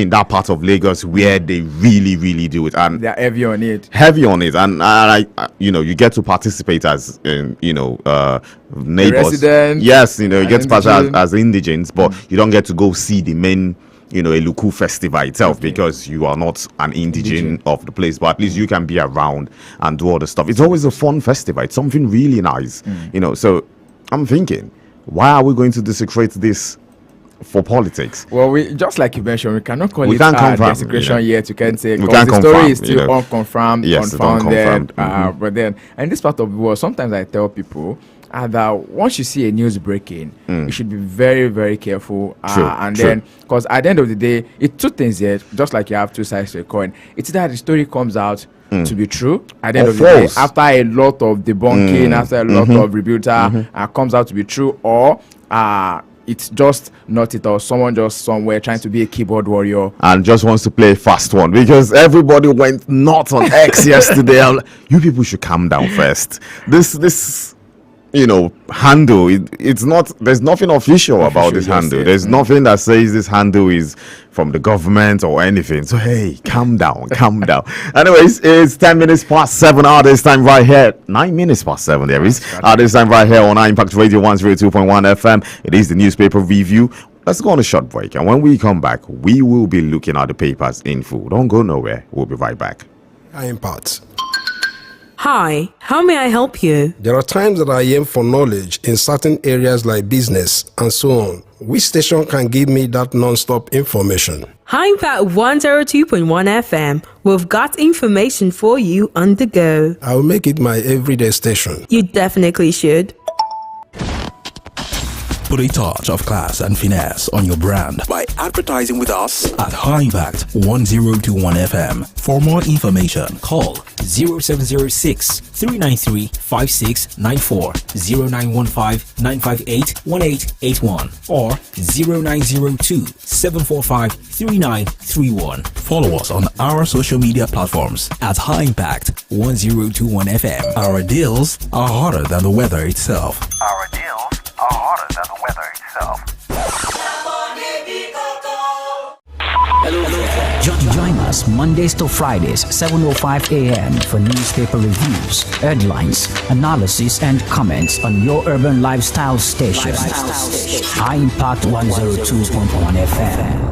in that part of Lagos where they really, really do it, and they're heavy on it. And I you get to participate as neighbors. Resident, yes, you get to participate as indigents, but you don't get to go see the main Eluku festival itself, because you are not an indigene of the place, but at least you can be around and do all the stuff. It's always a fun festival. It's something really nice, so I'm thinking, why are we going to desecrate this for politics? Well, we just like you mentioned, we cannot call it desecration yet. You can say, because the story is still unconfirmed, yes, unfounded. But then, in this part of the world, sometimes I tell people that once you see a news breaking, you should be very, very careful. Then, because at the end of the day, it's two things here, just like you have two sides to a coin. It's that the story comes out to be true at the end of the day, after a lot of debunking, after a lot of rebuttal, comes out to be true, or it's just not it, or someone just somewhere trying to be a keyboard warrior and just wants to play a fast one, because everybody went nuts on X yesterday. I'm like, you people should calm down first. This handle, it's not, there's nothing official about this handle. There's nothing that says this handle is from the government or anything. So hey, calm down. Anyways, it's 10 minutes past 7 this time right here. 9 minutes past 7 there is this time right here on Impact Radio 102.1 FM. It is the newspaper review. Let's go on a short break, and when we come back, we will be looking at the papers in full. Don't go nowhere. We'll be right back. Impact. Hi, how may I help you? There are times that I aim for knowledge in certain areas like business and so on. Which station can give me that non-stop information? High Impact 102.1 FM. We've got information for you on the go. I'll make it my everyday station. You definitely should. Put a touch of class and finesse on your brand by advertising with us at High Impact 1021 FM. For more information, call 0706 393 5694, 0915 958 1881, or 0902 745 3931. Follow us on our social media platforms at High Impact 1021 FM. Our deals are hotter than the weather itself. Our deals are hotter than the weather itself. Join us Mondays to Fridays, 7:05 a.m. for newspaper reviews, headlines, analysis, and comments on your urban lifestyle station. High Impact 102.1 FM.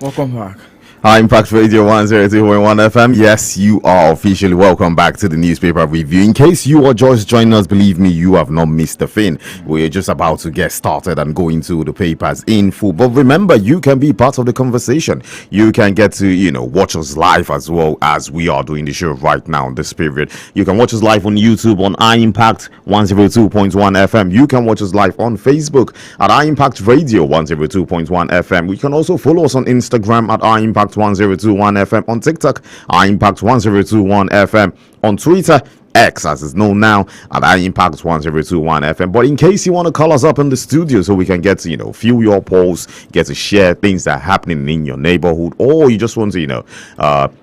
Welcome back. High Impact Radio 102.1 FM. Yes, you are officially welcome back to the newspaper review. In case you are just joining us, believe me, you have not missed a thing. We're just about to get started and go into the papers in full. But remember, you can be part of the conversation. You can get to, watch us live as well as we are doing the show right now in this period. You can watch us live on YouTube on High Impact 102.1 FM. You can watch us live on Facebook at High Impact Radio 102.1 FM. You can also follow us on Instagram at High Impact 1021 FM, on TikTok, Impact 1021 FM, on Twitter, X as it's known now, at Impact 1021 FM. But in case you want to call us up in the studio so we can get to view your polls, get to share things that are happening in your neighborhood, or you just want to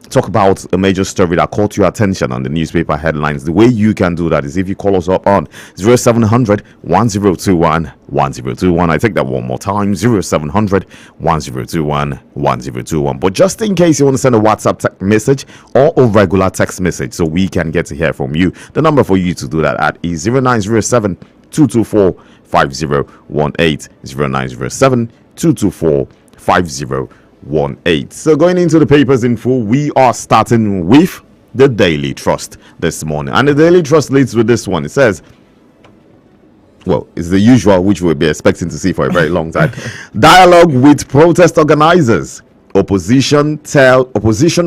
talk about a major story that caught your attention on the newspaper headlines, the way you can do that is if you call us up on 0700 1021 1021. I take that one more time, 0700 1021 1021. But just in case you want to send a WhatsApp text message or a regular text message so we can get to hear from you, the number for you to do that at is 0907 224 5018, 0907 224 5018. So going into the papers in full, we are starting with the Daily Trust this morning, and the Daily Trust leads with this one. It says, well, it's the usual, which we'll be expecting to see for a very long time. Dialogue with protest organizers. Opposition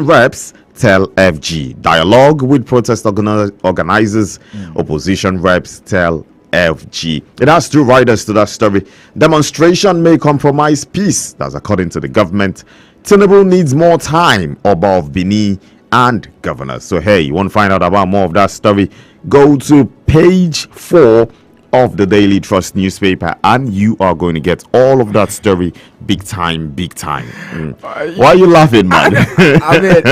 reps tell FG. Dialogue with protest organizers. Opposition reps tell FG. It has two writers to that story. Demonstration may compromise peace. That's according to the government. Tinubu needs more time above Bini and governors. So hey, you want to find out about more of that story? Go to page 4 of the Daily Trust newspaper, and you are going to get all of that story big time. Why are you laughing, man? I mean,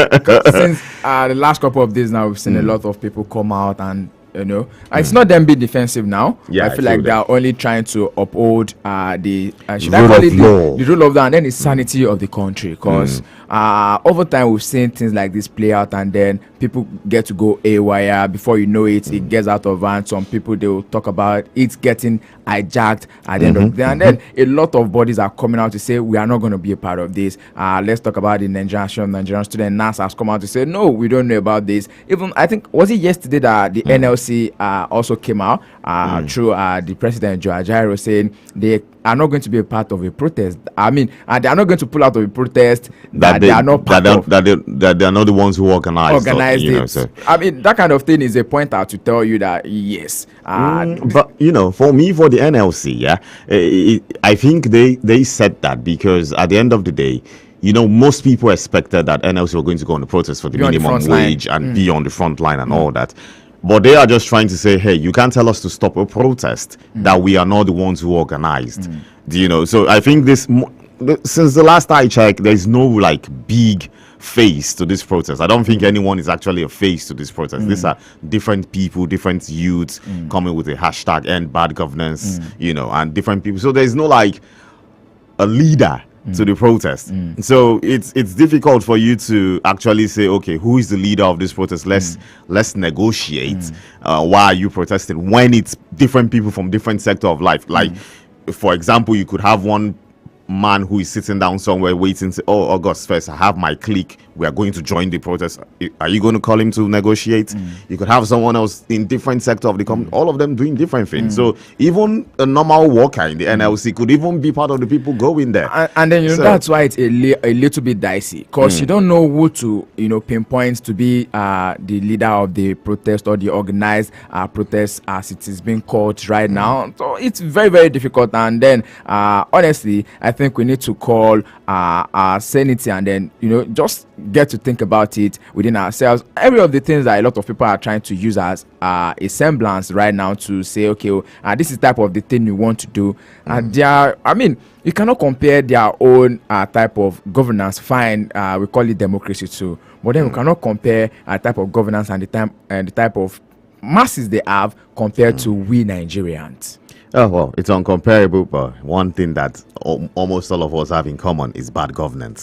since the last couple of days now, we've seen a lot of people come out and it's not them being defensive now. Yeah, I feel like they are only trying to uphold the rule of law and then the sanity of the country. Because over time we've seen things like this play out, and then people get to go AWire. Before you know it, it gets out of hand. Some people, they will talk about it getting hijacked at the end of the day, and then a lot of bodies are coming out to say we are not going to be a part of this. Let's talk about the Nigerian student. NAS has come out to say no, we don't know about this. Even I think, was it yesterday that the NLC also came out through the president Joe Ajaero saying they are not going to be a part of a protest. I mean, they are not going to pull out of a protest that they are not part of. That they are not the ones who organized it. So. I mean, that kind of thing is a pointer to tell you that yes. But for me, for the NLC, I think they said that because at the end of the day, most people expected that NLC were going to go on the protest for the minimum wage and be on the front line and all that. But they are just trying to say, hey, you can't tell us to stop a protest that we are not the ones who organized. So I think since the last I checked, there's no big face to this protest. I don't think anyone is actually a face to this protest. These are different people, different youths coming with a hashtag end bad governance, and different people. So there's no a leader to the protest. So it's difficult for you to actually say, okay, who is the leader of this protest? Let's negotiate. Why are you protesting when it's different people from different sector of life? Like, for example, you could have one man who is sitting down somewhere waiting to, August 1st, I have my clique, we are going to join the protest. Are you going to call him to negotiate? You could have someone else in different sector of the company, all of them doing different things. So even a normal worker in the NLC could even be part of the people going there. And then that's why it's a little bit dicey, because you don't know who to pinpoint to be the leader of the protest or the organized protest as it is being called right now. So it's very, very difficult. And then honestly, I think we need to call our sanity and then just get to think about it within ourselves. Every of the things that a lot of people are trying to use as a semblance right now to say, okay, this is type of the thing we want to do, and you cannot compare their own type of governance. Fine, we call it democracy too, but then we cannot compare a type of governance and the type of masses they have compared to we Nigerians. Oh, well, it's uncomparable, but one thing that almost all of us have in common is bad governance.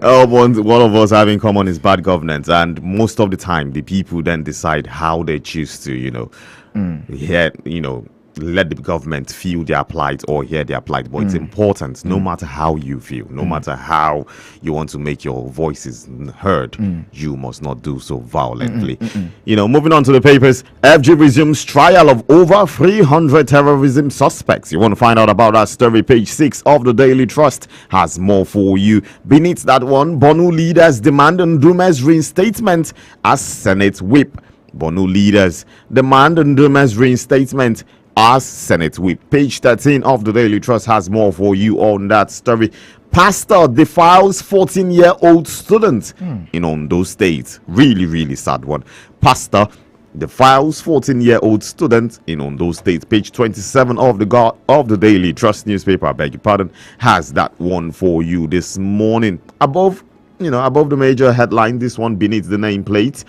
One of us have in common is bad governance, and most of the time, the people then decide how they choose to, let the government feel their plight or hear their plight. But it's important, no matter how you feel, no matter how you want to make your voices heard, you must not do so violently. Moving on to the papers, FG resumes trial of over 300 terrorism suspects. You want to find out about that story? Page 6 of the Daily Trust has more for you. Beneath that one, Bonu leaders demand Ndume's reinstatement as Senate whip. Bonu leaders demand Ndume's reinstatement as Senate whip. Page 13 of the Daily Trust has more for you on that story. Pastor defiles 14-year-old student in Ondo State. Really, really sad one. Pastor defiles 14-year-old student in Ondo State. Page 27 of the Daily Trust newspaper, I beg your pardon, has that one for you this morning. Above the major headline, this one beneath the nameplate.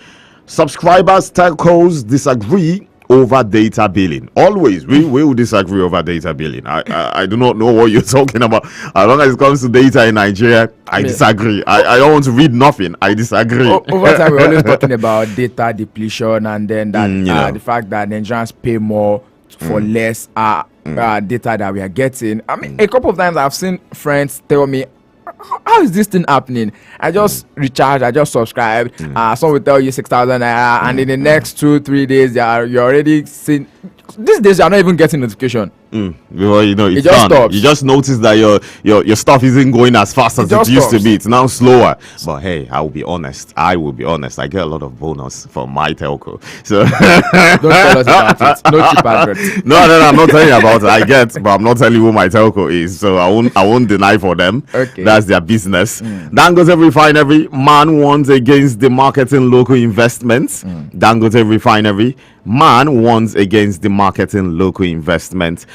Subscribers, telcos disagree over data billing. Always, we will disagree over data billing. I do not know what you're talking about. As long as it comes to data in Nigeria, I disagree. I don't want to read nothing. I disagree. Over time, we're always talking about data depletion, and then that the fact that Nigerians pay more for less data that we are getting. I mean, a couple of times I've seen friends tell me, how is this thing happening? I just recharged, I just subscribed. Some will tell you 6,000 naira, and in the next 2-3 days, you're already seeing. These days, you're not even getting notification. Well, you know, it's It just done. stops. You just notice that your stuff isn't going as fast as it just used to stops. be. It's now slower. But hey, I will be honest. I get a lot of bonus from my telco. So Don't tell us about it. No cheap advert. no, I'm not telling you about it. I get, but I'm not telling you who my telco is. So I won't deny for them. Okay. That's their business. Dangote Refinery, man warns against the marketing local investments. Dangote Refinery, man warns against the marketing local investment.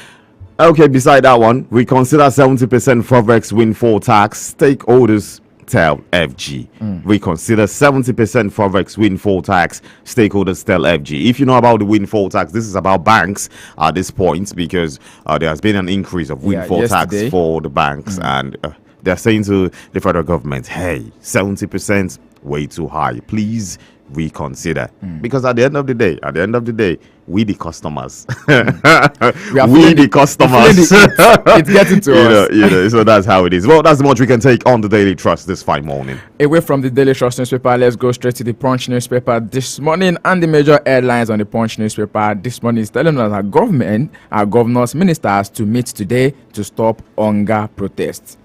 Okay, beside that one, we consider 70% Forex windfall tax. Stakeholders tell FG. We consider 70% Forex windfall tax. Stakeholders tell FG. If you know about the windfall tax, this is about banks at this point, because there has been an increase of windfall tax yesterday. for the banks, and they're saying to the federal government, hey, 70% way too high. Please reconsider. Because at the end of the day, we the customers. We are we feeling the customers. It's getting to us. You know, so that's how it is. Well, that's the much we can take on the Daily Trust this fine morning. Away from the Daily Trust newspaper, let's go straight to the Punch newspaper this morning. And the major headlines on the Punch newspaper this morning is telling us that our governors, ministers to meet today to stop hunger protests.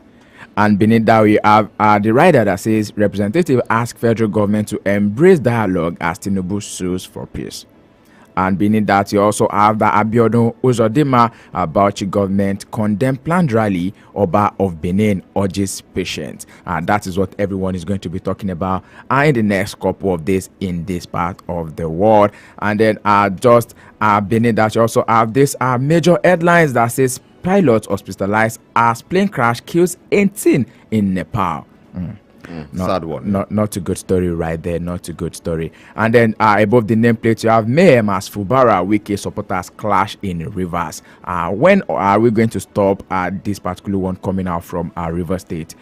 And beneath that, we have the rider that says representative ask federal government to embrace dialogue as Tinubu sues for peace. And beneath that, you also have the Abiodun Uzodinma Bauchi government condemn planned rally. Oba of Benin urges patience. And that is what everyone is going to be talking about in the next couple of days in this part of the world. And then beneath that, you also have this major headlines that says pilot hospitalized as plane crash kills 18 in Nepal. Sad one. Not a good story right there. Not a good story. And then above the nameplate, you have Mayhem as Fubara Wiki supporters clash in Rivers. When are we going to stop this particular one coming out from River State?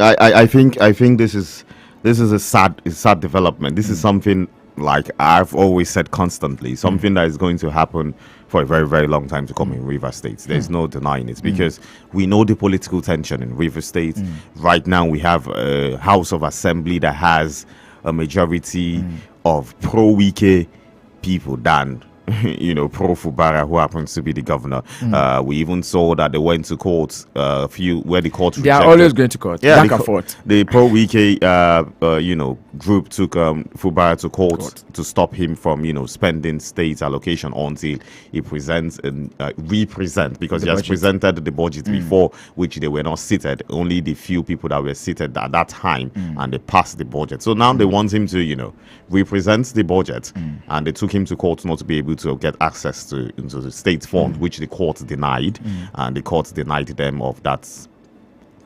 I think this is a sad development. This is something, like I've always said constantly, something that is going to happen for a very, very long time to come in River State. There's no denying it, because we know the political tension in River State. Right now, we have a House of Assembly that has a majority of pro-Wike people than pro Fubara, who happens to be the governor. We even saw that they went to court where the court They are always going to court. Yeah, back and forth. The pro-Wike group took Fubara to court to stop him from spending state allocation until he presents and represent, because he has presented the budget before, which they were not seated, only the few people that were seated at that time, and they passed the budget. So now they want him to represent the budget, and they took him to court not to be able to get access into the state fund, which the court denied, and the court denied them of that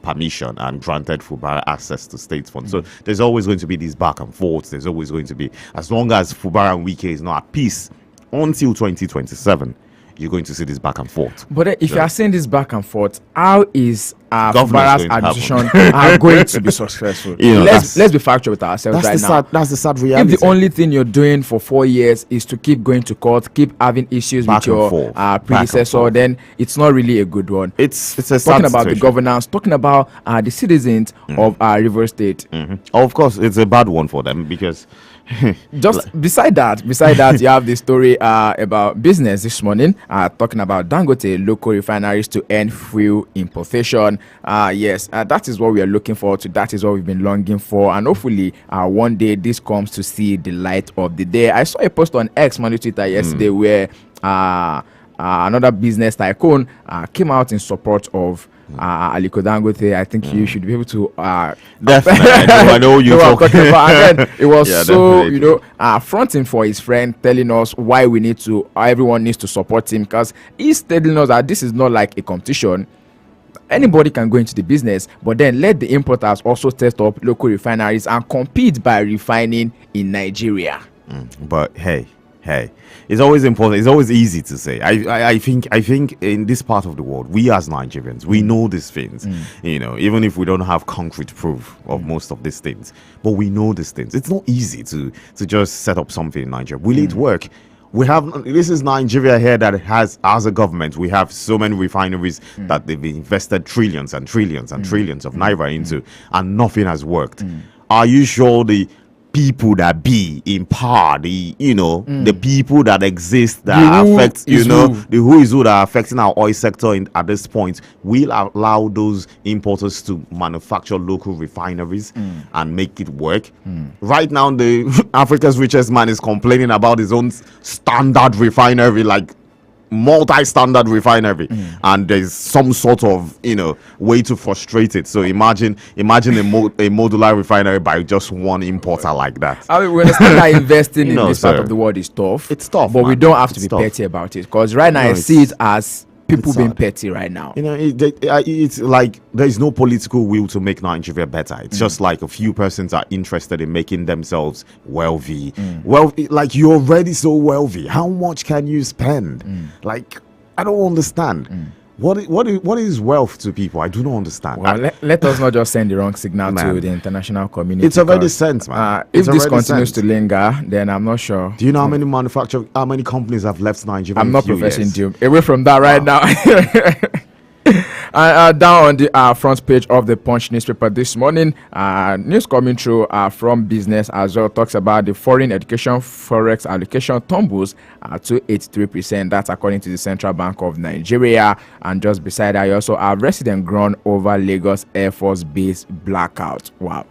permission and granted Fubara access to state funds. So there's always going to be these back and forth. There's always going to be, as long as Fubara and Wike is not at peace until 2027, you're going to see this back and forth. But if you are saying this back and forth, how is Fubara's going to administration going to be successful? Let's be factual with ourselves right now. That's the sad reality. If the only thing you're doing for 4 years is to keep going to court, keep having issues Back with and your forth. predecessor, then it's not really a good one. It's a sad Talking about situation. the governance, talking about the citizens of River State. Of course, it's a bad one for them, because Just beside that, you have the story about business this morning, talking about Dangote local refineries to end fuel importation. Yes, that is what we are looking forward to. That is what we've been longing for, and hopefully, one day this comes to see the light of the day. I saw a post on X, Monday, Twitter yesterday, where another business tycoon came out in support of Aliko Dangote. I think you should be able to definitely. I know you know what I'm talking about. And then it was definitely. fronting for his friend, telling us why everyone needs to support him, because he's telling us that this is not like a competition. Anybody can go into the business, but then let the importers also set up local refineries and compete by refining in Nigeria. But hey, it's always important. It's always easy to say. I think in this part of the world, we as Nigerians, we know these things. Even if we don't have concrete proof of most of these things, but we know these things. It's not easy to just set up something in Nigeria. Will it work? This is Nigeria here that has, as a government, we have so many refineries that they've invested trillions and trillions and trillions of naira into, and nothing has worked. Are you sure the people that be in power, the people that exist that The who affect, is who. the who is who that are affecting our oil sector at this point, will allow those importers to manufacture local refineries and make it work. Right now, the Africa's richest man is complaining about his own standard refinery, like multi-standard refinery, and there's some sort of way to frustrate it. So imagine a modular refinery by just one importer like that. I mean, we understand that investing in this part sir. of the world is tough. It's tough, but we man. don't have to It's be tough. petty about it, because right now No, I see it as people it's being sad. petty right now. It's like there's no political will to make Nigeria better. It's just like a few persons are interested in making themselves wealthy. Like, you're already so wealthy. How much can you spend? Like, I don't understand. What is wealth to people? I do not understand. Well, let us not just send the wrong signal Man. to the international community. It's already because, sent, man. if It's this already continues sent. to linger, then I'm not sure. Do you know how many companies have left Nigeria? I'm in not few professing years? doom. Away from that right now. Down on the front page of the Punch newspaper this morning, news coming through from business as well talks about the foreign education forex allocation tumbles to 83%. That's according to the Central Bank of Nigeria. And just beside that, you also have resident groan over Lagos Air Force Base blackout. Wow.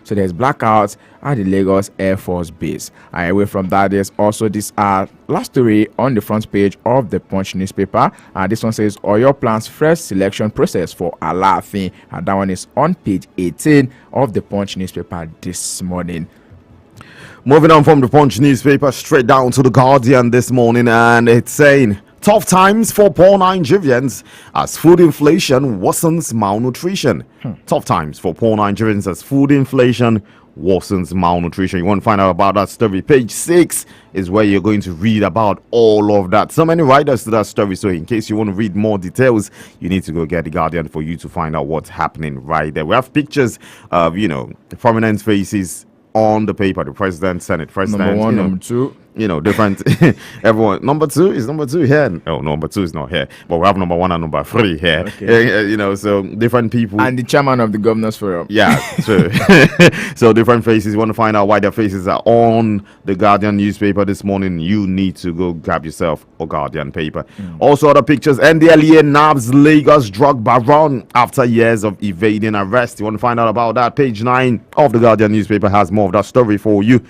So there's blackouts at the Lagos Air Force Base. And away from that, there's also this last story on the front page of the Punch newspaper. This one says Oyo plans fresh selection process for Alaafin. And that one is on page 18 of the Punch newspaper this morning. Moving on from the Punch newspaper straight down to the Guardian this morning, and it's saying tough times for poor Nigerians as food inflation worsens malnutrition. Tough times for poor Nigerians as food inflation worsens malnutrition. You want to find out about that story? Page 6 is where you're going to read about all of that. So many writers to that story. So in case you want to read more details, you need to go get the Guardian for you to find out what's happening right there. We have pictures of, prominent faces on the paper: the president, senate president, Number one, number two. Different everyone. Number two here. No, number 2 is not here, but we have number 1 and number 3 here. Okay. So different people. And the chairman of the Governors Forum. Yeah, so so different faces. You want to find out why their faces are on the Guardian newspaper this morning, you need to go grab yourself a Guardian paper. Also, other pictures: NDLEA nabs Lagos drug baron after years of evading arrest. You want to find out about that? Page 9 of the Guardian newspaper has more of that story for you.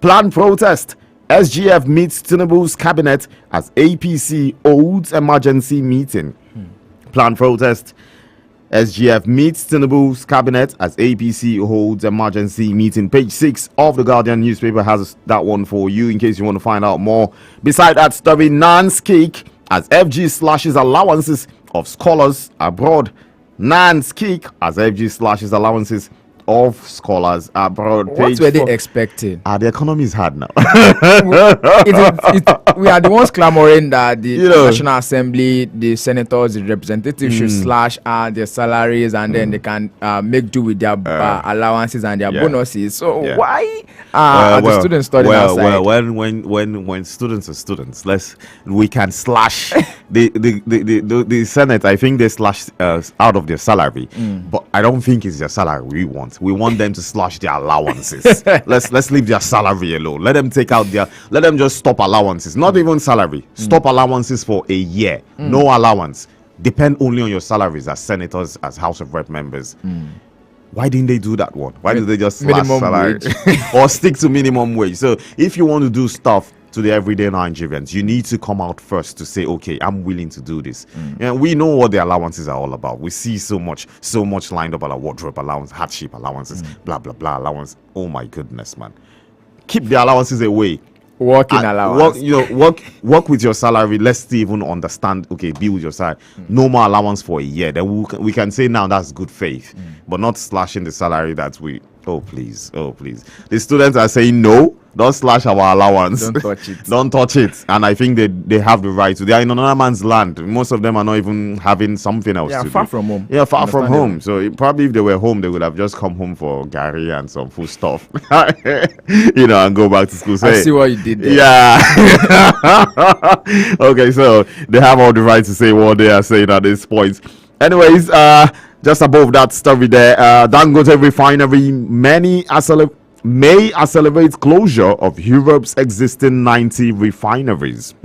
Planned protest: SGF meets Tinubu's cabinet as APC holds emergency meeting. Planned protest: SGF meets Tinubu's cabinet as APC holds emergency meeting. Page 6 of the Guardian newspaper has that one for you in case you want to find out more. Beside that story, Nan's cake as FG slashes allowances of scholars abroad. Nan's cake as FG slashes allowances of scholars abroad. What were they expecting? The economy is hard now. We are the ones clamoring that the National Assembly, the senators, the representatives should slash their salaries, and then they can make do with their allowances and their bonuses. So why are the students studying outside? When students are students, we can slash the Senate. I think they slash out of their salary, but I don't think it's their salary we want. We want them to slash their allowances. let's leave their salary alone. Let them just stop allowances. Not even salary. Stop allowances for a year. No allowance. Depend only on your salaries as senators, as House of Rep members. Why didn't they do that one? Why did they just slash salary or stick to minimum wage? So if you want to do stuff to the everyday Nigerians, you need to come out first to say, okay, I'm willing to do this. We know what the allowances are all about. We see so much lined up, like wardrobe allowance, hardship allowances, blah blah blah allowance. Oh my goodness, man! Keep the allowances away. Working allowance. Work with your salary. Let's even understand. Okay, be with your salary. No more allowance for a year. Then we can say now that's good faith, but not slashing the salary that we. Oh please. The students are saying no. Don't slash our allowance. Don't touch it. Don't touch it. And I think they have the right to. They are in another man's land. Most of them are not even having something else to far do. from home. Yeah, far from home. So probably if they were home, they would have just come home for Gary and some food stuff. And go back to school. I see what you did there. Yeah. Okay, so they have all the right to say what they are saying at this point. Anyways, just above that story there, Dangote Refinery, many may accelerate closure of Europe's existing 90 refineries.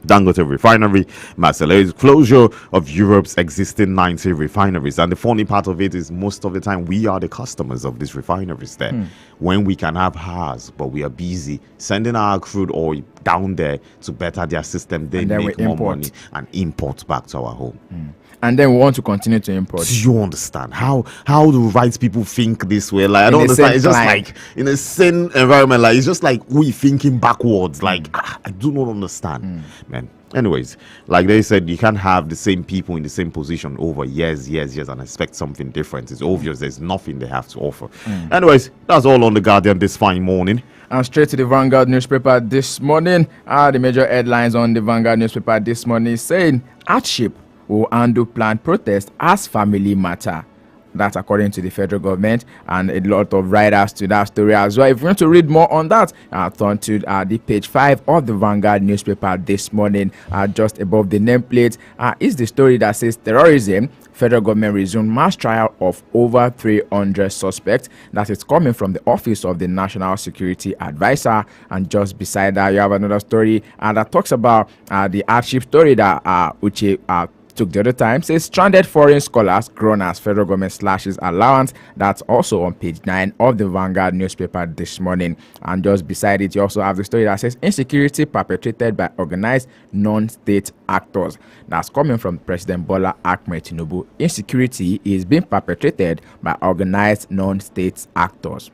Dangote refinery may accelerate closure of Europe's existing 90 refineries. And the funny part of it is most of the time we are the customers of these refineries there. When we can have ours, but we are busy sending our crude oil down there to better their system. They make more money and import back to our home. And then we want to continue to import. Do you understand how do right people think this way? Like I don't understand. It's just like in a same environment. Like it's just like we thinking backwards. Like I do not understand, man. Anyways, like they said, you can't have the same people in the same position over years and expect something different. It's obvious there's nothing they have to offer. Anyways, that's all on the Guardian this fine morning. And straight to the Vanguard newspaper this morning. The major headlines on the Vanguard newspaper this morning is saying hardship will handle planned protest as family matter. That's according to the federal government, and a lot of writers to that story as well. If you want to read more on that, turn to the page 5 of the Vanguard newspaper this morning. Just above the nameplate is the story that says terrorism. Federal government resumed mass trial of over 300 suspects. That is coming from the office of the National Security Advisor. And just beside that, you have another story that talks about the hardship story that Uche took the other time. Says stranded foreign scholars grown as federal government slashes allowance. That's also on page 9 of the Vanguard newspaper this morning. And just beside it, you also have the story that says insecurity perpetrated by organized non-state actors. That's coming from President Bola Ahmed Tinubu. Insecurity is being perpetrated by organized non-state actors.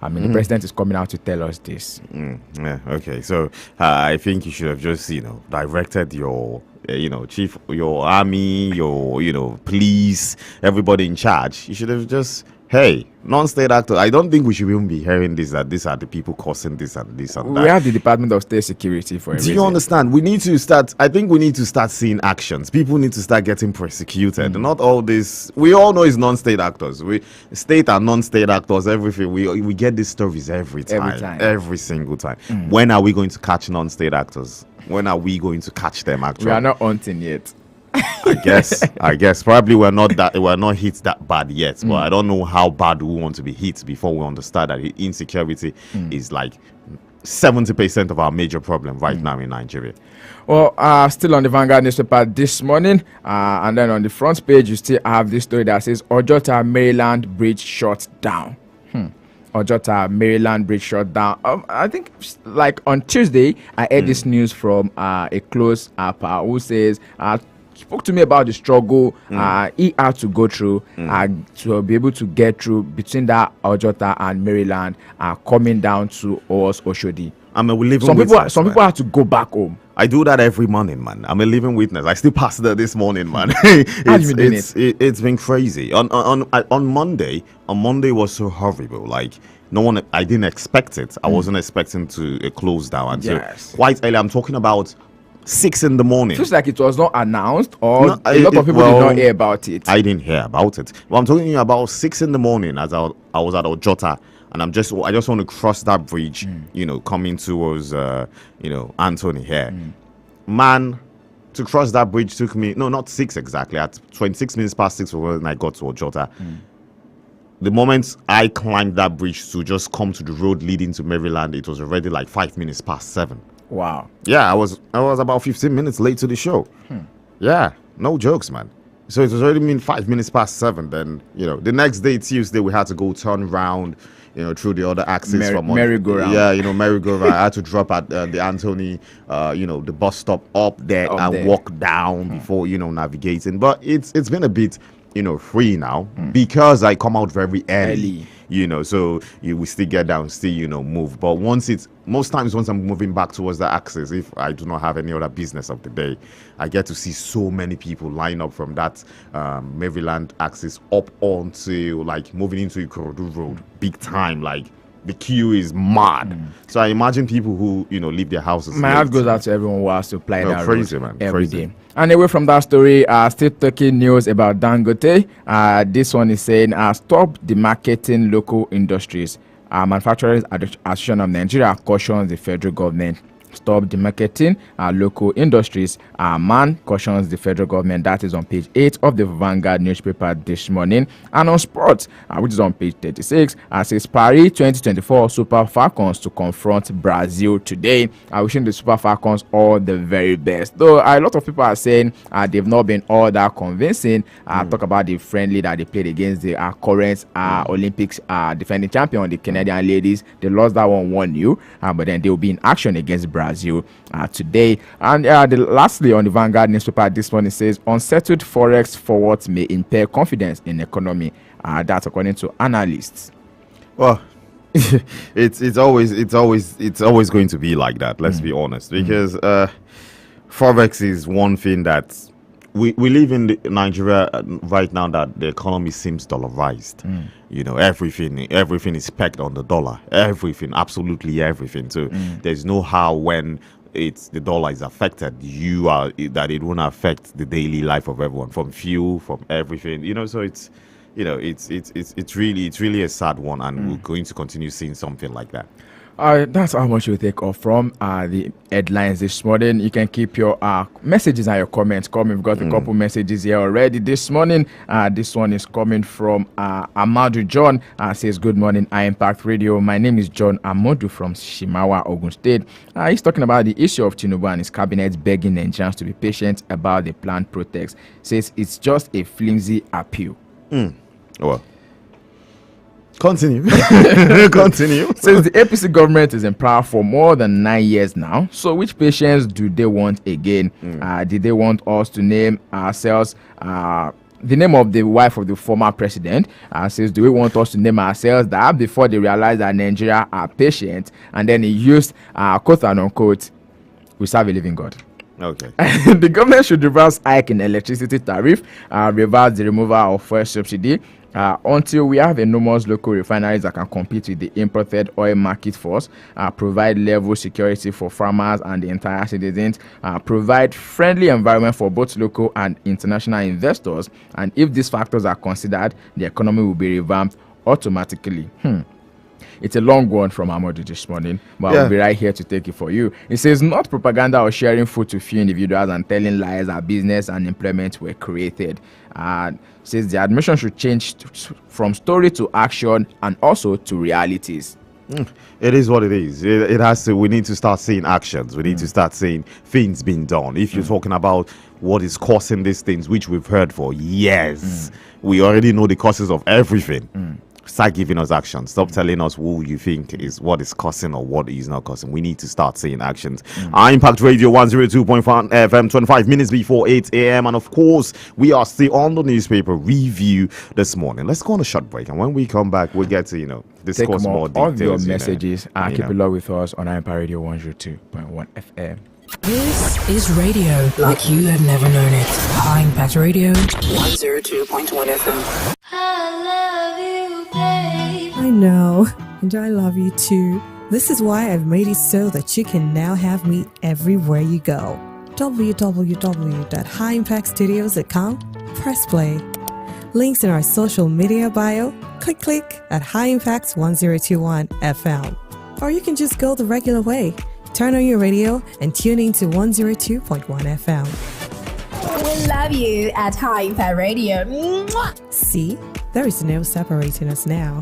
I mean, the president is coming out to tell us this. Yeah, okay. So I think you should have just, directed your chief, your army, your police, everybody in charge. You should have just, hey, non-state actor. I don't think we should even be hearing this, that these are the people causing this and this and that. We have the Department of State Security for a reason. Do you understand? We need to start, I think we need to start seeing actions. People need to start getting prosecuted. Not all this. We all know it's non-state actors. State and non-state actors, everything. We get these stories every time. Every single time. When are we going to catch non-state actors? When are we going to catch them actually? We are not hunting yet. I guess probably we're not hit that bad yet, but I don't know how bad we want to be hit before we understand that insecurity is like 70% of our major problem right now in Nigeria. Well, still on the Vanguard newspaper this morning, and then on the front page you still have this story that says Ojota Maryland bridge shut down. Ojota Maryland bridge shut down. I think like on Tuesday I heard this news from a close pal who says spoke to me about the struggle he had to go through to be able to get through between that Ojota and Maryland coming down to us Oshodi. I'm a living some witness. Some people have to go back home. I do that every morning, man. I'm a living witness. I still passed that this morning, man. It's been crazy. On Monday was so horrible. Like I didn't expect it. I wasn't expecting to close down until quite early. I'm talking about 6 in the morning. Feels like it was not announced, or a lot of people did not hear about it. I didn't hear about it. Well, I'm talking about 6 in the morning as I was at Ojota, and I just want to cross that bridge, coming towards Anthony here. Man, to cross that bridge took me not 6 exactly. At 26 minutes past 6 was when I got to Ojota. The moment I climbed that bridge to just come to the road leading to Maryland, it was already like 5 minutes past 7. Wow. Yeah, I was about 15 minutes late to the show. Yeah, no jokes, man. So it was already been 5 minutes past 7. Then the next day, Tuesday, we had to go turn around, through the other axis from merry-go-round. Yeah, merry-go-round. I had to drop at the Anthony, the bus stop up there and walk down before navigating. But it's been a bit free now because I come out very early. So we still get down, still move. But most times once I'm moving back towards the axis, if I do not have any other business of the day, I get to see so many people line up from that Maryland axis up onto like moving into Ikorodu Road, big time. Like the queue is mad. So I imagine people who leave their houses. My heart goes out to everyone who has to apply that crazy, road man. every Crazy. day. And away from that story, still taking news about Dangote. This one is saying, stop demarketing local industries. Manufacturers Association of Nigeria cautions the federal government. stop demarketing local industries. Man cautions the federal government. That is on page 8 of the Vanguard newspaper this morning. And on sports, which is on page 36, says Paris 2024 Super Falcons to confront Brazil today. Wishing the Super Falcons all the very best. Though a lot of people are saying they've not been all that convincing. Talk about the friendly that they played against the current Olympics defending champion, the Canadian ladies. They lost that one 1-0, but then they will be in action against Brazil today. And lastly, on the Vanguard newspaper this morning, says unsettled forex forwards may impair confidence in economy. That's according to analysts. Well, it's always going to be like that. Let's be honest, because forex is one thing that we live in Nigeria right now, that the economy seems dollarized. You know, everything is pegged on the dollar. Everything, absolutely everything. So there's no how when the dollar is affected, that it won't affect the daily life of everyone, from fuel, from everything. You know, so it's really a sad one, and we're going to continue seeing something like that. That's how much we take off from the headlines this morning. You can keep your messages and your comments coming. We've got a couple messages here already this morning. This one is coming from Amadu John. Says, good morning, impact Radio. My name is John Amadu from Shimawa, Ogun State. He's talking about the issue of Tinubu and his cabinet begging Nigerians to be patient about the planned protest. Says it's just a flimsy appeal. Well, continue. Continue. Since the APC government is in power for more than 9 years now, so which patience do they want again? Did they want us to name ourselves the name of the wife of the former president? Says, do we want us to name ourselves that before they realize that Nigeria are patient? And then he used quote and unquote, we serve a living God. Okay. The government should reverse hike in electricity tariff, reverse the removal of fuel subsidy, until we have enormous local refineries that can compete with the imported oil market force, provide level security for farmers and the entire citizens, provide friendly environment for both local and international investors. And if these factors are considered, the economy will be revamped automatically. It's a long one from Amadu this morning, but I'll be right here to take it for you. It says, not propaganda or sharing food to few individuals and telling lies that business and employment were created. Says the admission should change from story to action and also to realities. It is what it is. It has to. We need to start seeing actions. We need to start seeing things being done. If you're talking about what is causing these things, which we've heard for years, we already know the causes of everything. Start giving us actions. Stop telling us who you think is what is causing or what is not causing. We need to start seeing actions. Impact Radio 102.1 FM, 25 minutes before 8 a.m. And of course, we are still on the newspaper review this morning. Let's go on a short break. And when we come back, we'll get to, discuss more details. Of your messages. Keep it low with us on Impact Radio 102.1 FM. This is radio like you have never known it. High Impact Radio 102.1 FM. I love you, babe. I know, and I love you too. This is why I've made it so that you can now have me everywhere you go. www.highimpactstudios.com. Press play. Links in our social media bio. Click at High Impact 1021 FM. Or you can just go the regular way. Turn on your radio and tune in to 102.1 FM. We love you at High Impact Radio. Mwah! See, there is no separating us now.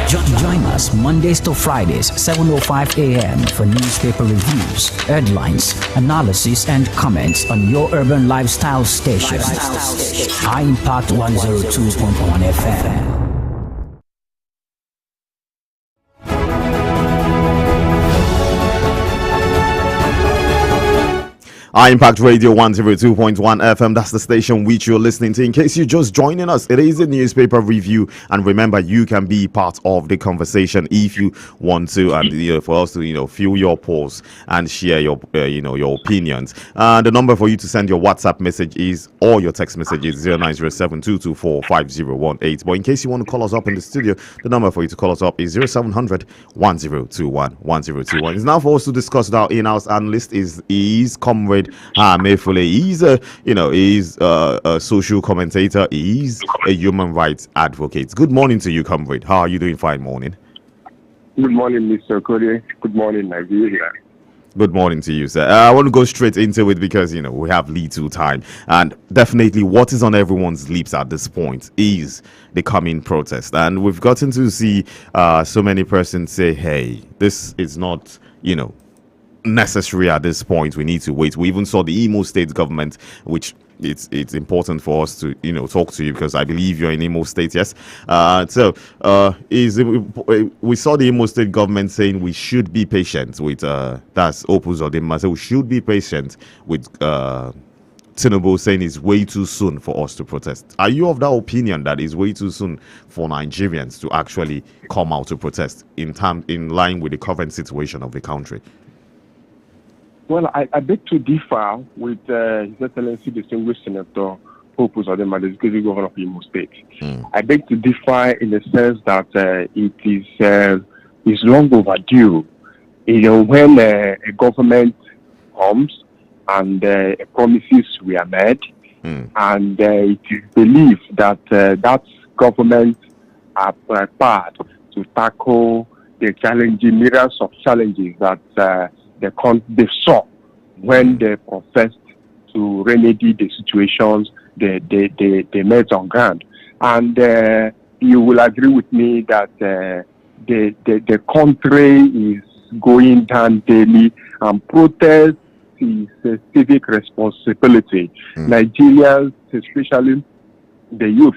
Join us Mondays to Fridays, 7:05 a.m. for newspaper reviews, headlines, analysis, and comments on your urban lifestyle station. High Impact 102.1 FM. Impact Radio 102.1 FM. That's the station which you're listening to. In case you're just joining us, it is a newspaper review, and remember, you can be part of the conversation if you want to, and for us to feel your pulse and share your your opinions. The number for you to send your WhatsApp message or your text message is 0907-224-5018. But in case you want to call us up in the studio, the number for you to call us up is 0700-1021-1021. It's now for us to discuss with our in-house analyst is Comrade Comrade Mefule. He's a social commentator. He's a human rights advocate. Good morning to you, Comrade. How are you doing? Fine morning. Good morning, Mr. Cody. Good morning, Nigeria. Good morning to you, sir. I want to go straight into it because, we have little time. And definitely what is on everyone's lips at this point is the coming protest. And we've gotten to see so many persons say, hey, this is not, necessary at this point. We need to wait. We even saw the Imo State government, which it's important for us to talk to you because I believe you're in Imo State. Yes. We saw the Imo State government saying we should be patient with that's Opus Odema. So we should be patient with Tinubu saying it's way too soon for us to protest. Are you of that opinion that it's way too soon for Nigerians to actually come out to protest in line with the current situation of the country? Well, I beg to differ with His Excellency Distinguished Senator Opus Odema, the executive governor of Imo State. I beg to differ in the sense that it is long overdue. When a government comes and promises we are made, and it is believed that that government are prepared to tackle the myriads of challenges that they saw when they professed to remedy the situations they met on ground. And you will agree with me that the country is going down daily, and protest is a civic responsibility. Nigerians, especially the youth,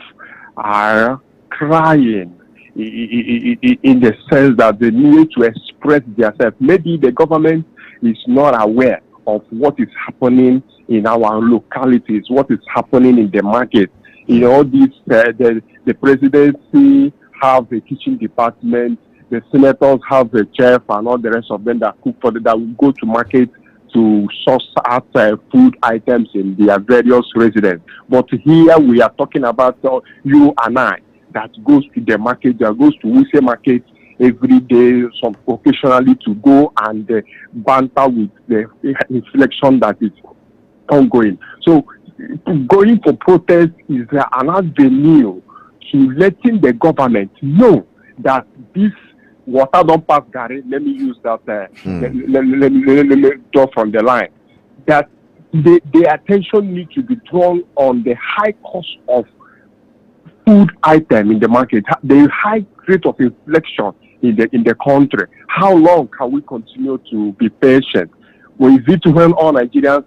are crying in the sense that they need to express themselves. Maybe the government is not aware of what is happening in our localities, what is happening in the market. The presidency have a kitchen department, the senators have a chef, and all the rest of them that cook for them, that will go to market to source out food items in their various residences. But here we are talking about you and I, that goes to the market, that goes to Wuse market every day, some occasionally to go and banter with the inflection that is ongoing. So going for protest is an avenue to letting the government know that this water don't pass Gary. Let me use that. Let me draw from the line that the attention needs to be drawn on the high cost of food item in the market, the high rate of inflation in the country. How long can we continue to be patient? Well, is it when all Nigerians,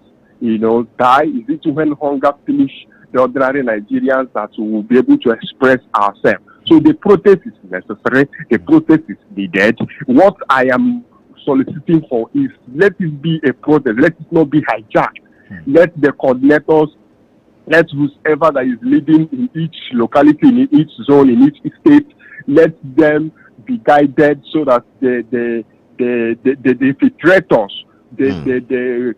die? Is it when hunger finish the ordinary Nigerians that we will be able to express ourselves? So the protest is necessary. The protest is needed. What I am soliciting for is let it be a protest. Let it not be hijacked. Let the coordinators, let whoever that is leading in each locality, in each zone, in each state, let them be guided so that the infiltrators, the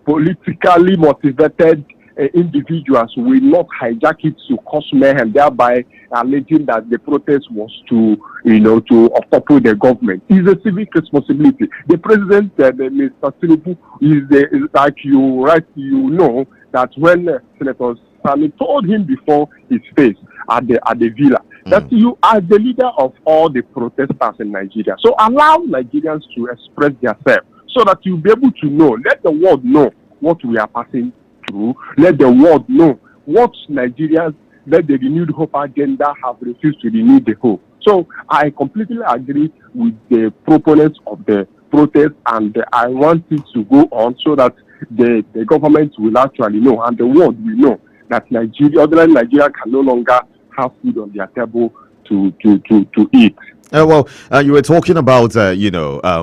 politically motivated individuals will not hijack it to cause mayhem, thereby alleging that the protest was to topple the government. It's a civic responsibility. The president, Mr. Tinubu, is like that when Senator Sami told him before his face at the villa, that you are the leader of all the protesters in Nigeria. So allow Nigerians to express themselves so that you'll be able to know. Let the world know what we are passing through. Let the world know what Nigerians, let the renewed hope agenda have refused to renew the hope. So I completely agree with the proponents of the protest, and I want it to go on so that the government will actually know, and the world will know, that ordinary Nigeria can no longer have food on their table to eat. You were talking about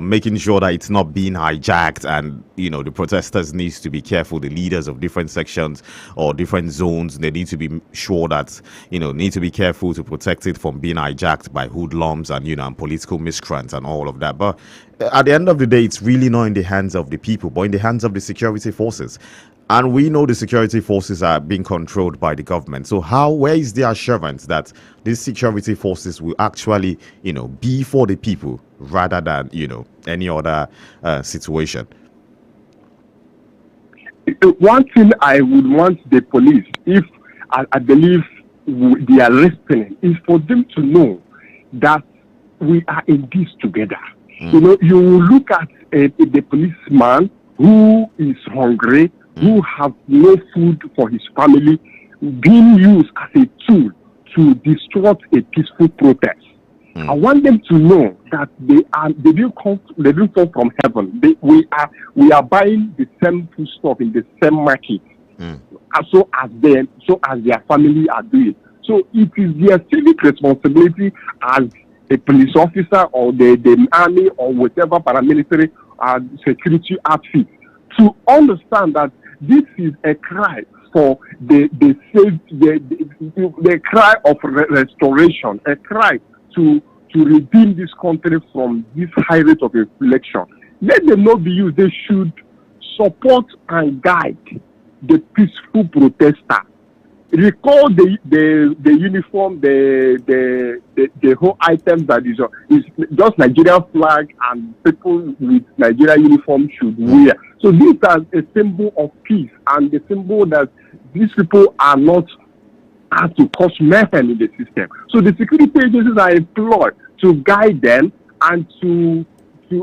making sure that it's not being hijacked, and the protesters needs to be careful. The leaders of different sections or different zones, they need to be sure that need to be careful to protect it from being hijacked by hoodlums and and political miscreants and all of that. But at the end of the day, it's really not in the hands of the people, but in the hands of the security forces. And we know the security forces are being controlled by the government. So where is the assurance that these security forces will actually, be for the people rather than, any other situation? one thing I would want the police, if I believe they are listening, is for them to know that we are in this together. You know, you will look at the policeman who is hungry, who have no food for his family, being used as a tool to disrupt a peaceful protest. I want them to know that they didn't come from heaven. We are buying the same food stuff in the same market, so as their family are doing. So it is their civic responsibility as a police officer or the army or whatever paramilitary security outfit to understand that this is a cry for the cry of restoration, a cry to redeem this country from this high rate of inflation. Let them not be used. They should support and guide the peaceful protester. Recall the uniform, the whole item that is just Nigerian flag and people with Nigerian uniform should wear. So these are a symbol of peace and the symbol that these people are not asked to cause mayhem in the system. So the security agencies are employed to guide them and to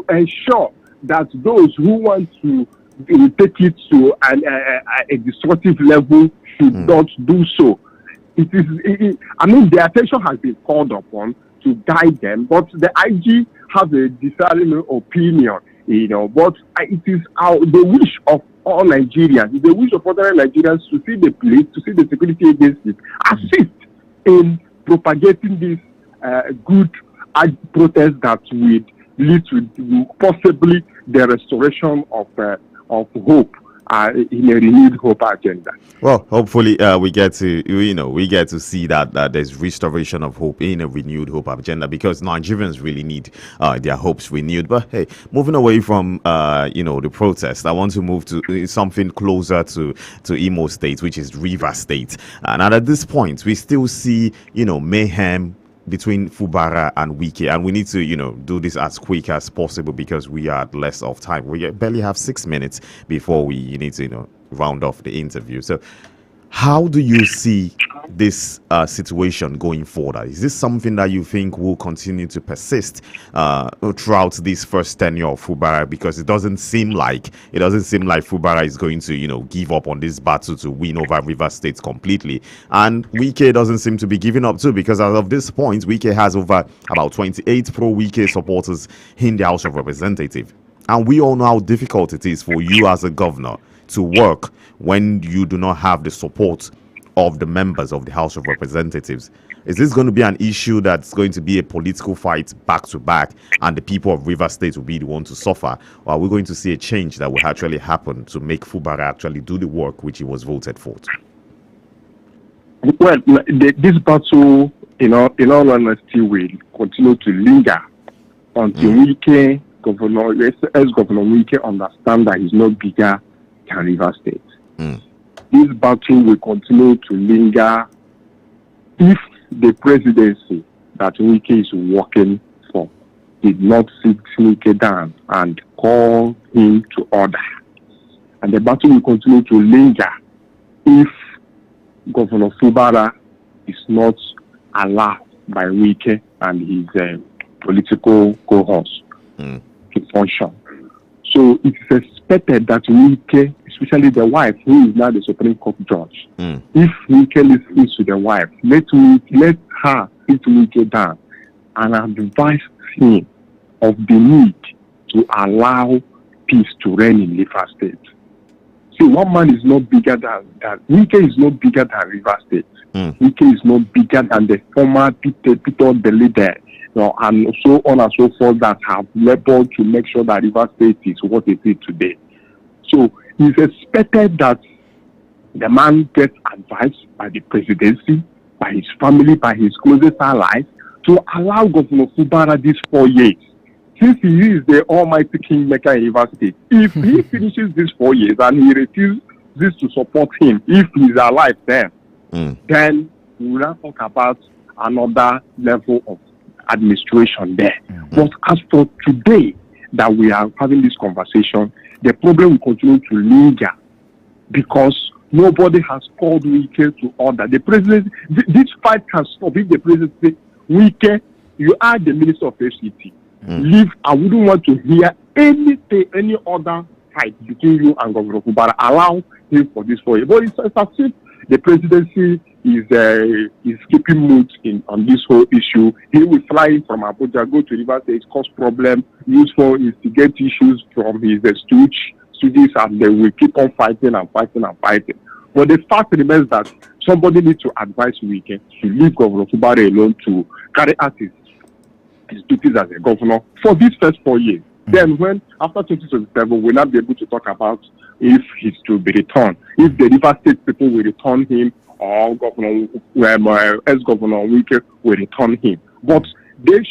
ensure that those who want to take it to a destructive level should not do so. The attention has been called upon to guide them, but the IG has a discerning opinion, but it is the wish of all Nigerians, the wish of other Nigerians to see the police, to see the security agencies assist in propagating this good protest that would lead to possibly the restoration of hope in a renewed hope agenda. Well, hopefully we get to see that there's restoration of hope in a renewed hope agenda, because Nigerians really need their hopes renewed. But hey, moving away from the protest, I want to move to something closer to Imo State, which is Rivers State. And at this point, we still see mayhem between Fubara and Wike, and we need to do this as quick as possible because we are less of time. We barely have 6 minutes before we need to round off the interview. So how do you see this situation going forward? Is this something that you think will continue to persist throughout this first tenure of Fubara? Because it doesn't seem like Fubara is going to give up on this battle to win over Rivers State completely, and Wike doesn't seem to be giving up too, because as of this point Wike has over about 28 pro-Wike supporters in the House of Representatives, and we all know how difficult it is for you as a governor to work when you do not have the support of the members of the House of Representatives. Is this going to be an issue that's going to be a political fight back to back, and the people of Rivers State will be the one to suffer? Or are we going to see a change that will actually happen to make Fubara actually do the work which he was voted for? Well, this battle, in all honesty, will continue to linger until Wike, ex-Governor Wike, understand that he's not bigger than Rivers State. This battle will continue to linger if the presidency that Wike is working for did not sit Wike down and call him to order. And the battle will continue to linger if Governor Fubara is not allowed by Wike and his political cohorts to function. So it is expected that Wike, especially the wife, who is now the Supreme Court judge, if Wike listens to the wife, let her sit Wike down and advise him of the need to allow peace to reign in Rivers State. See, one man is not bigger than that. Wike is not bigger than Rivers State. Wike is not bigger than the former Peter the leader, and so on and so forth, that have labored to make sure that Rivers State is what it is today. So it's expected that the man gets advice by the presidency, by his family, by his closest allies, to allow Governor Fubara these 4 years. Since he is the almighty kingmaker in Rivers State, if he finishes these 4 years and he refuses to support him, if he's alive then we will not talk about another level of administration there. But as for today that we are having this conversation, the problem will continue to linger because nobody has called Wike to order. The president, this fight can stop if the president says, Wike, you are the minister of FCT. Leave. I wouldn't want to hear anything, any other fight between you and Governor Fubara. Allow him for this 4 years. But it's as if the presidency is keeping mood on this whole issue. He will fly in from Abuja, go to Rivers State, cause problem, use for instigate issues from his stooges, and they will keep on fighting and fighting and fighting. But the fact remains that somebody needs to advise Wike to leave Governor Fubara alone to carry out his duties as a governor for these first 4 years. Then when, after 2027, we'll not be able to talk about if he's to be returned. If the River State people will return him or ex-governor Wike will return him. But this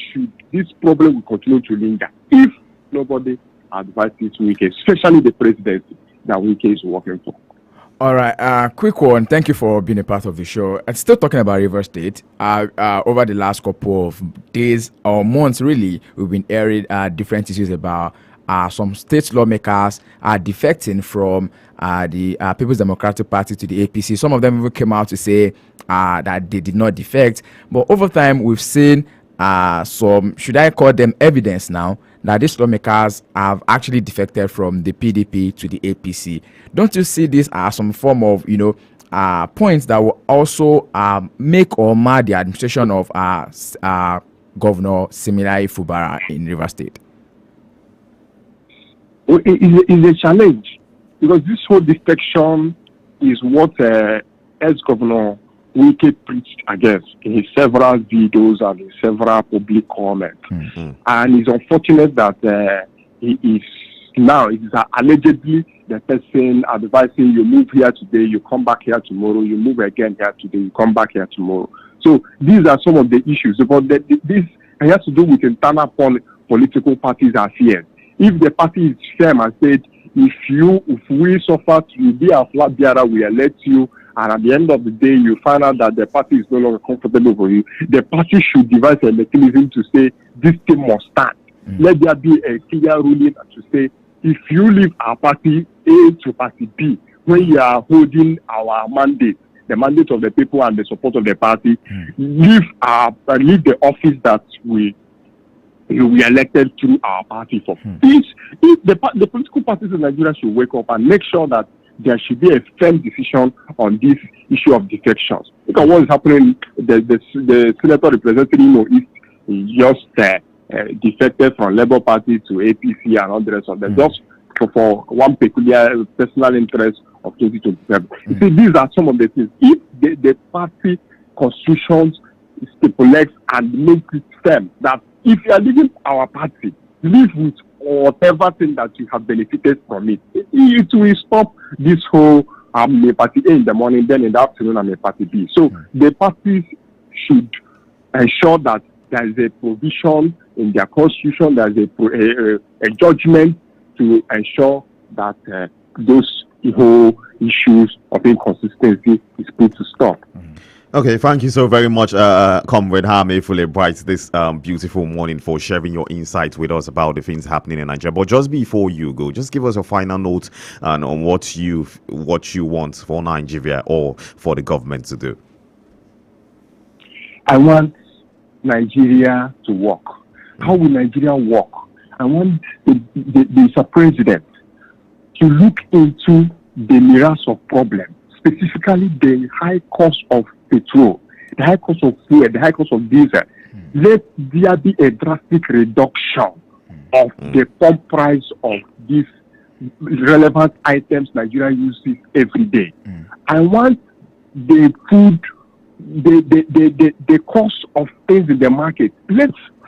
problem will continue to linger if nobody advises Wike, especially the presidency that Wike is working for. All right, quick one. Thank you for being a part of the show. And still talking about River State. Over the last couple of days or months, really, we've been airing different issues about some state lawmakers are defecting from the People's Democratic Party to the APC. Some of them even came out to say that they did not defect. But over time, we've seen some, should I call them evidence now, that these lawmakers have actually defected from the PDP to the APC. Don't you see this as some form of, points that will also make or mar the administration of Governor Siminalayi Fubara in Rivers State? Well, it's a challenge because this whole defection is what ex-governor Wike preached against in his several videos and in several public comments. And it's unfortunate that he is now, it is allegedly the person advising you move here today, you come back here tomorrow, you move again here today, you come back here tomorrow. So these are some of the issues. But this has to do with internal political parties affairs. If the party is firm and said, if we suffer to be a flag bearer, we elect you, and at the end of the day, you find out that the party is no longer comfortable for you, the party should devise a mechanism to say, this thing must stand. Let there be a clear ruling to say, if you leave our party A to party B, when you are holding our mandate, the mandate of the people and the support of the party, leave the office that you were elected through our party for. If the political parties in Nigeria should wake up and make sure that there should be a firm decision on this issue of defections. Because what is happening, the senator representing Imo East just defected from Labour Party to APC and all the rest of them, just for one peculiar personal interest of 2027. You see, these are some of the things. If the party constitutions stipulates and makes it firm that if you are leaving our party, live with whatever thing that you have benefited from it, it will stop this whole a party A in the morning, then in the afternoon I'm a party B. So the parties should ensure that there is a provision in their constitution, there is a judgment to ensure that those whole issues of inconsistency is put to stop. Okay, thank you so very much, Comrade Hame Fulbright, this beautiful morning for sharing your insights with us about the things happening in Nigeria. But just before you go, just give us a final note on what you want for Nigeria or for the government to do. I want Nigeria to work. How will Nigeria work? I want the president to look into the myriads of problems, specifically the high cost of petrol, the high cost of fuel, the high cost of diesel. Let there be a drastic reduction of the pump price of these relevant items Nigeria uses every day. I want the food, the cost of things in the market.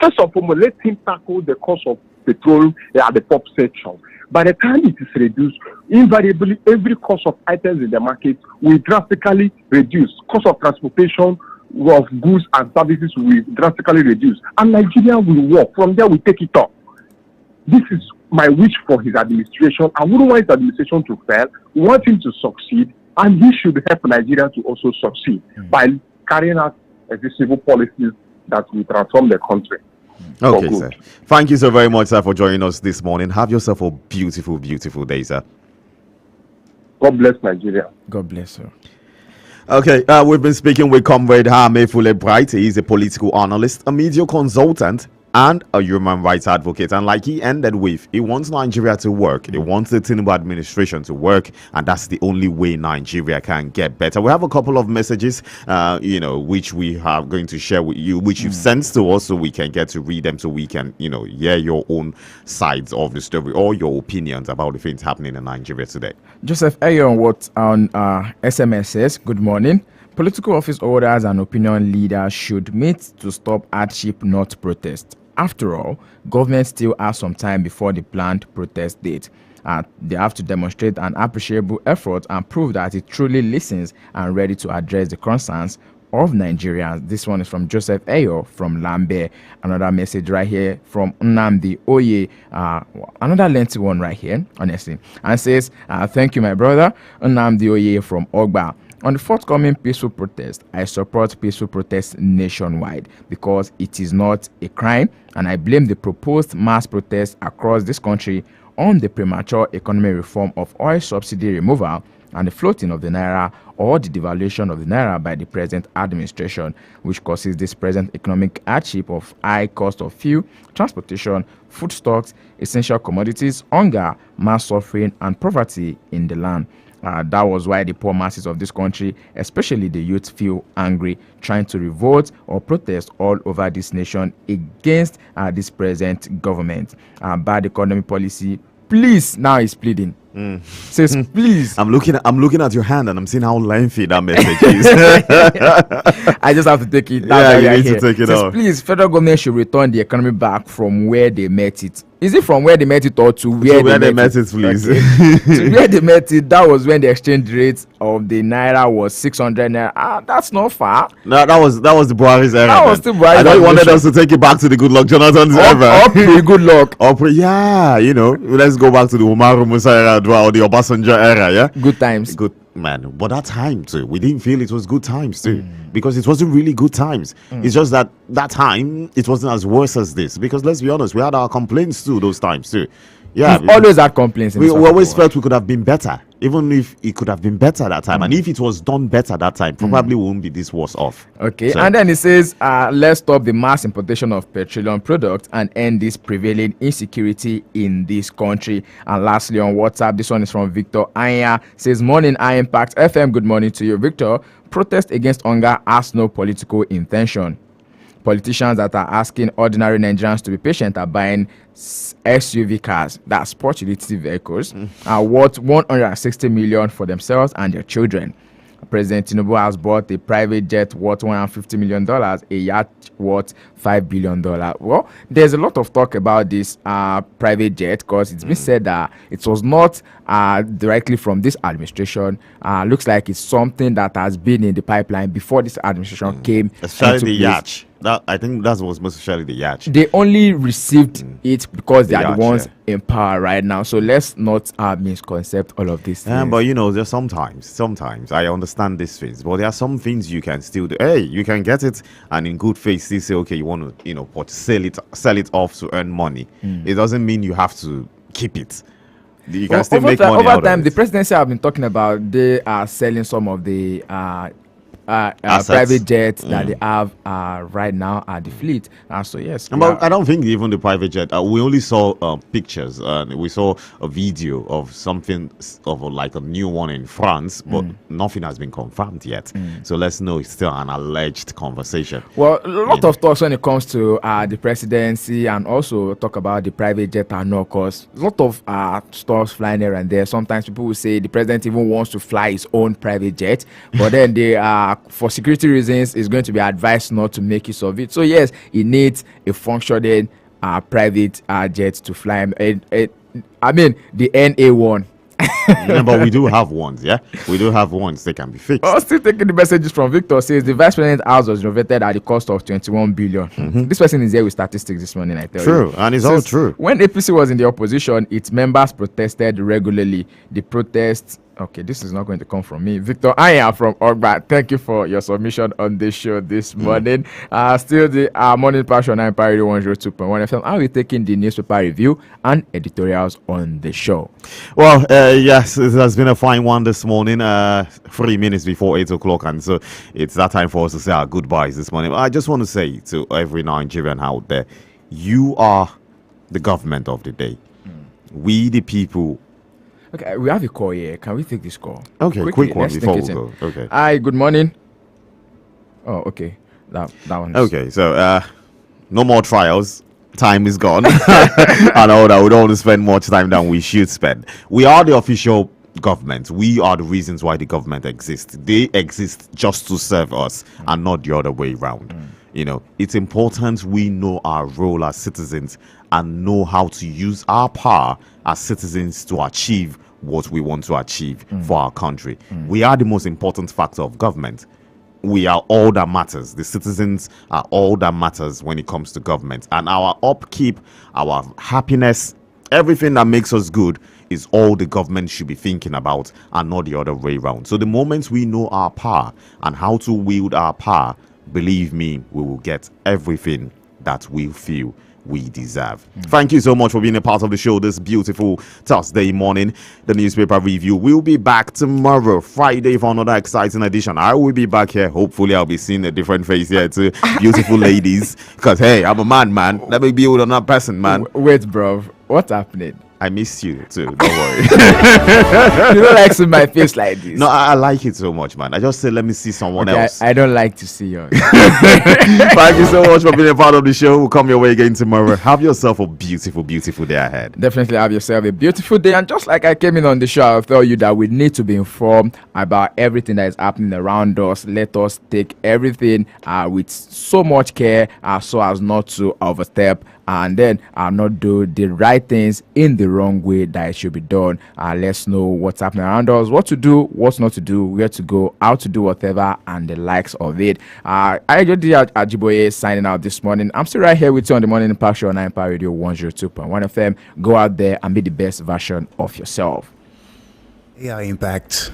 First of all, let him tackle the cost of petrol at the pump section. By the time it is reduced, invariably every cost of items in the market will drastically reduce. Cost of transportation of goods and services will drastically reduce. And Nigeria will work. From there, we take it up. This is my wish for his administration. I wouldn't want his administration to fail. We want him to succeed. And he should help Nigeria to also succeed by carrying out civil policies that will transform the country. Okay, sir. Thank you so very much, sir, for joining us this morning. Have yourself a beautiful, beautiful day, sir. God bless Nigeria. God bless you. Okay, we've been speaking with Comrade Hame Fule-Bright. He's a political analyst, a media consultant, and a human rights advocate. And like he ended with, he wants Nigeria to work. He wants the Tinubu administration to work, and that's the only way Nigeria can get better. We have a couple of messages, which we are going to share with you, which you've sent to us, so we can get to read them, so we can, hear your own sides of the story or your opinions about the things happening in Nigeria today. Joseph Ayon, what on SMS says, good morning. Political office holders and opinion leaders should meet to stop hardship, not protest. After all, government still has some time before the planned protest date. They have to demonstrate an appreciable effort and prove that it truly listens and ready to address the concerns of Nigerians. This one is from Joseph Ayo from Lambe. Another message right here from Nnamdi Oye. Another lengthy one right here, honestly. And says, thank you, my brother. Nnamdi Oye from Ogba. On the forthcoming peaceful protest, I support peaceful protests nationwide because it is not a crime, and I blame the proposed mass protests across this country on the premature economic reform of oil subsidy removal and the floating of the naira or the devaluation of the naira by the present administration, which causes this present economic hardship of high cost of fuel, transportation, foodstuffs, essential commodities, hunger, mass suffering, and poverty in the land. That was why the poor masses of this country, especially the youth, feel angry, trying to revolt or protest all over this nation against this present government. Bad economy policy, please, now he's pleading. Says, please. I'm looking at your hand and I'm seeing how lengthy that message is. I just have to take it. Yeah, you need to take it out. Please, federal government should return the economy back from where they met it. Is it from where they met it or to where they met it, please? Okay. To where they met it, that was when the exchange rate of the naira was 600 naira. That's not far. No, that was the Buhari's era. That was still Buhari's. I thought you wanted us to take it back to the Goodluck Jonathan's era. Good luck. Yeah, let's go back to the Umaru Musa era or the Obasanjo era, yeah? Good times. Good, man. But that time, too, we didn't feel it was good times, too. Because it wasn't really good times. It's just that time, it wasn't as worse as this. Because let's be honest, we had our complaints, too, those times, too. Yeah, we've always had complaints. We always felt we could have been better, even if it could have been better that time. And if it was done better that time, probably we won't be this worse off. Okay, so. And then it says, let's stop the mass importation of petroleum products and end this prevailing insecurity in this country. And lastly, on WhatsApp, this one is from Victor Anya. Says, morning, I Impact FM. Good morning to you, Victor. Protest against hunger has no political intention. Politicians that are asking ordinary Nigerians to be patient are buying SUV cars, that's sport utility vehicles, are worth 160 million for themselves and their children. President Tinubu has bought a private jet worth $150 million, a yacht worth $5 billion. Well, there's a lot of talk about this private jet because it's been said that it was not directly from this administration. Looks like it's something that has been in the pipeline before this administration came. Especially the yacht. I think that was most especially the yacht. They only received it because they are the ones in power right now. So let's not misconcept all of this. But there's sometimes I understand these things, but there are some things you can still do. Hey, you can get it and in good faith still say, okay, you want to sell it off to earn money. It doesn't mean you have to keep it. You can still make money over time. The presidency have been talking about they are selling some of the private jets that they have right now at the fleet. So yes, but I don't think even the private jet. We only saw pictures. We saw a video of something of like a new one in France, but nothing has been confirmed yet. So let's know it's still an alleged conversation. Well, a lot of talks when it comes to the presidency, and also talk about the private jet and no course. A lot of stars flying here and there. Sometimes people will say the president even wants to fly his own private jet, but then they for security reasons, is going to be advised not to make use of it. So yes, it needs a functioning private jet to fly. I mean, the NA1. But we do have ones, yeah? We do have ones. They can be fixed. Still taking the messages from Victor. Says the vice president's house was renovated at the cost of 21 billion. This person is here with statistics this morning, I tell you. True, and it's all true. When APC was in the opposition, its members protested regularly. The protests Okay, this is not going to come from me. Victor Aya from Ogba. Thank you for your submission on this show this morning. Still the Morning Passion 9 Radio 102.1 FM. I'll be taking the newspaper review and editorials on the show. Well, yes, it has been a fine one this morning. 3 minutes before 8 o'clock, and so it's that time for us to say our goodbyes this morning. I just want to say to every Nigerian out there, you are the government of the day. We, the people. Okay, we have a call here. Can we take this call? Okay, quickly, quick one before we go. Okay. Hi, good morning. Oh, okay. That one. Okay, so no more trials. Time is gone. I know that we don't want to spend much time than we should spend. We are the official government. We are the reasons why the government exists. They exist just to serve us and not the other way around. You know, it's important we know our role as citizens and know how to use our power as citizens to achieve what we want to achieve for our country. We are the most important factor of government. We are all that matters. The citizens are all that matters when it comes to government. And our upkeep, our happiness, everything that makes us good is all the government should be thinking about and not the other way around. So the moment we know our power and how to wield our power, believe me, we will get everything that we feel we deserve. Thank you so much for being a part of the show this beautiful Thursday morning. The newspaper review will be back tomorrow, Friday, for another exciting edition. I will be back here. Hopefully, I'll be seeing a different face here too. Beautiful ladies. Because, hey, I'm a man. Let me be with another person, man. Wait, bro. What's happening? I miss you too. Don't worry. You don't like seeing my face like this. No, I like it so much, man. I just said, let me see someone else. I don't like to see yours. Thank you so much for being a part of the show. We'll come your way again tomorrow. Have yourself a beautiful, beautiful day ahead. Definitely have yourself a beautiful day. And just like I came in on the show, I'll tell you that we need to be informed about everything that is happening around us. Let us take everything with so much care so as not to overstep and then not do the right things in the wrong way that it should be done. Let's know what's happening around us, what to do, what not to do, where to go, how to do whatever, and the likes of it. I just did Ajiboye signing out this morning. I'm still right here with you on the Morning Impact Show on Empire Radio 102.1 FM. Go out there and be the best version of yourself. Yeah, Impact.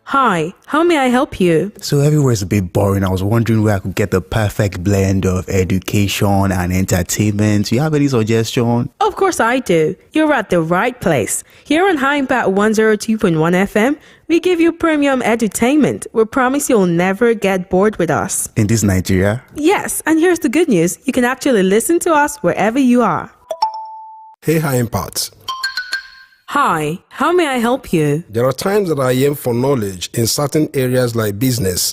Hi, how may I help you? So everywhere is a bit boring. I was wondering where I could get the perfect blend of education and entertainment. Do you have any suggestion? Of course I do. You're at the right place. Here on High Impact 102.1 FM, we give you premium edutainment. We promise you'll never get bored with us. In this Nigeria? Yes, and here's the good news. You can actually listen to us wherever you are. Hey, High Impact. Hi, how may I help you? There are times that I aim for knowledge in certain areas like business